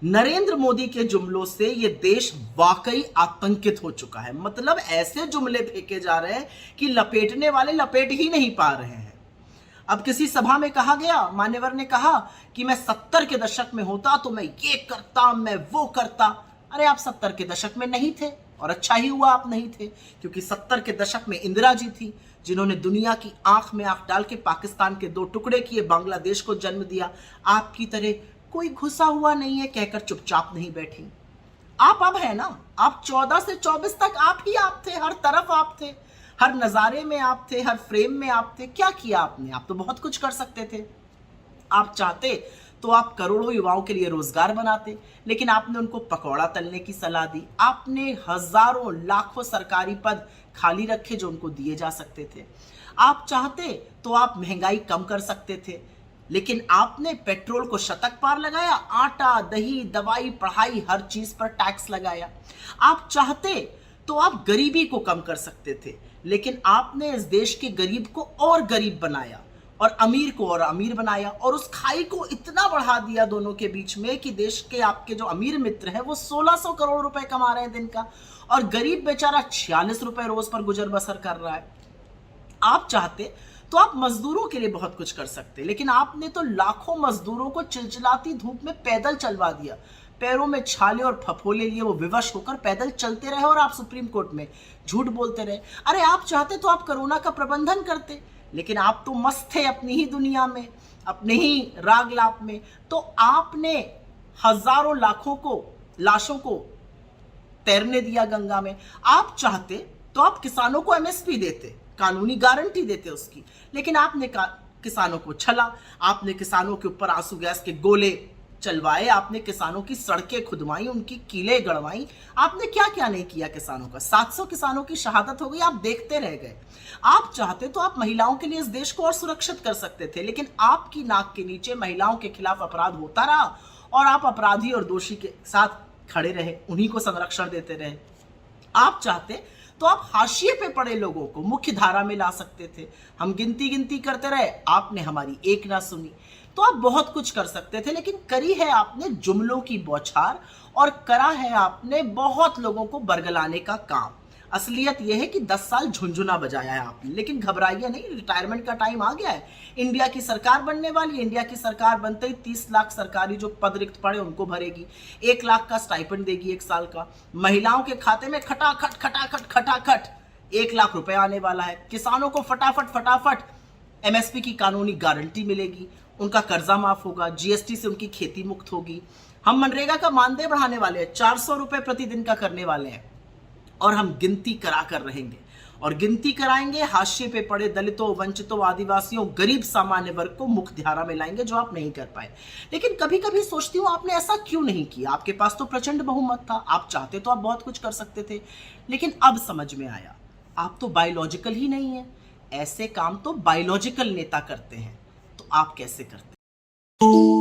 नरेंद्र मोदी के जुमलों से ये देश वाकई आतंकित हो चुका है। मतलब ऐसे जुमले फेंके जा रहे हैं कि लपेटने वाले लपेट ही नहीं पा रहे हैं। अब किसी सभा में कहा गया, मान्यवर ने कहा कि मैं 70 के दशक में होता तो मैं ये करता, मैं वो करता। अरे आप 70 के दशक में नहीं थे, और अच्छा ही हुआ आप नहीं थे, क्योंकि 70 के दशक में इंदिरा जी थी, जिन्होंने दुनिया की आंख में आंख डाल के पाकिस्तान के 2 टुकड़े किए, बांग्लादेश को जन्म दिया। आपकी तरह कोई घुसा हुआ नहीं है कहकर चुपचाप नहीं बैठी। आप अब है ना, आप 14 से 24 तक आप ही आप थे, हर तरफ आप थे, हर नजारे में आप थे, हर फ्रेम में आप थे। क्या किया आपने? आप तो बहुत कुछ कर सकते थे। आप चाहते तो आप करोड़ों युवाओं के लिए रोजगार बनाते, लेकिन आपने उनको पकौड़ा तलने की सलाह दी। आपने हजारों लाखों सरकारी पद खाली रखे जो उनको दिए जा सकते थे। आप चाहते तो आप महंगाई कम कर सकते थे, लेकिन आपने पेट्रोल को शतक पार लगाया, आटा, दही, दवाई, पढ़ाई, हर चीज पर टैक्स लगाया। आप चाहते तो आप गरीबी को कम कर सकते थे, लेकिन आपने इस देश के गरीब को और गरीब बनाया और अमीर को और अमीर बनाया, और उस खाई को इतना बढ़ा दिया दोनों के बीच में कि देश के आपके जो अमीर मित्र हैं वो 1600 करोड़ रुपए कमा रहे हैं दिन का, और गरीब बेचारा 46 रुपए रोज पर गुजर बसर कर रहा है। आप चाहते तो आप मजदूरों के लिए बहुत कुछ कर सकते, लेकिन आपने तो लाखों मजदूरों को चिलचिलाती धूप में पैदल चलवा दिया। पैरों में छाले और फफोले लिए वो विवश होकर पैदल चलते रहे, और आप सुप्रीम कोर्ट में झूठ बोलते रहे। अरे आप चाहते तो आप कोरोना का प्रबंधन करते, लेकिन आप तो मस्त थे अपनी ही दुनिया में, अपने ही राग लाप में। तो आपने हजारों लाखों को लाशों को तैरने दिया गंगा में। आप चाहते तो आप किसानों को एमएसपी देते, कानूनी गारंटी देते उसकी, लेकिन आपने किसानों को छला। आपने किसानों के ऊपर आंसू गैस के गोले चलवाए, आपने किसानों की सड़कें खुदवाई, उनकी कीलें गड़वाई। आपने क्या क्या नहीं किया किसानों का। 700 किसानों की शहादत हो गई, आप देखते रह गए। आप चाहते तो आप महिलाओं के लिए इस देश को और सुरक्षित कर सकते थे, लेकिन आपकी नाक के नीचे महिलाओं के खिलाफ अपराध होता रहा, और आप अपराधी और दोषी के साथ खड़े रहे, उन्हीं को संरक्षण देते रहे। आप चाहते तो आप हाशिए पे पड़े लोगों को मुख्य धारा में ला सकते थे। हम गिनती करते रहे, आपने हमारी एक ना सुनी। तो आप बहुत कुछ कर सकते थे, लेकिन करी है आपने जुमलों की बौछार, और करा है आपने बहुत लोगों को बरगलाने का काम। असलियत यह है कि 10 साल झुंझुना बजाया है आपने, लेकिन घबराइए नहीं, रिटायरमेंट का टाइम आ गया है। इंडिया की सरकार बनने वाली है। इंडिया की सरकार बनते ही 30 लाख सरकारी जो पद रिक्त पड़े उनको भरेगी, 1 लाख का स्टाइपेंड देगी 1 साल का। महिलाओं के खाते में खटाखट खटाखट खटाखट 1 लाख रुपए आने वाला है। किसानों को फटाफट एमएसपी की कानूनी गारंटी मिलेगी, उनका कर्जा माफ होगा, जीएसटी से उनकी खेती मुक्त होगी। हम मनरेगा का मानदेय बढ़ाने वाले हैं, 400 रुपए प्रतिदिन का करने वाले हैं, और हम गिनती करा कर रहेंगे, और गिनती कराएंगे। हाशिए पे पड़े दलितों, वंचितों, आदिवासियों, गरीब सामान्य वर्ग को मुख्य धारा में लाएंगे, जो आप नहीं कर पाए। लेकिन कभी कभी सोचती हूँ आपने ऐसा क्यों नहीं किया। आपके पास तो प्रचंड बहुमत था, आप चाहते तो आप बहुत कुछ कर सकते थे, लेकिन अब समझ में आया आप तो बायोलॉजिकल ही नहीं है। ऐसे काम तो बायोलॉजिकल नेता करते हैं, तो आप कैसे करते हैं?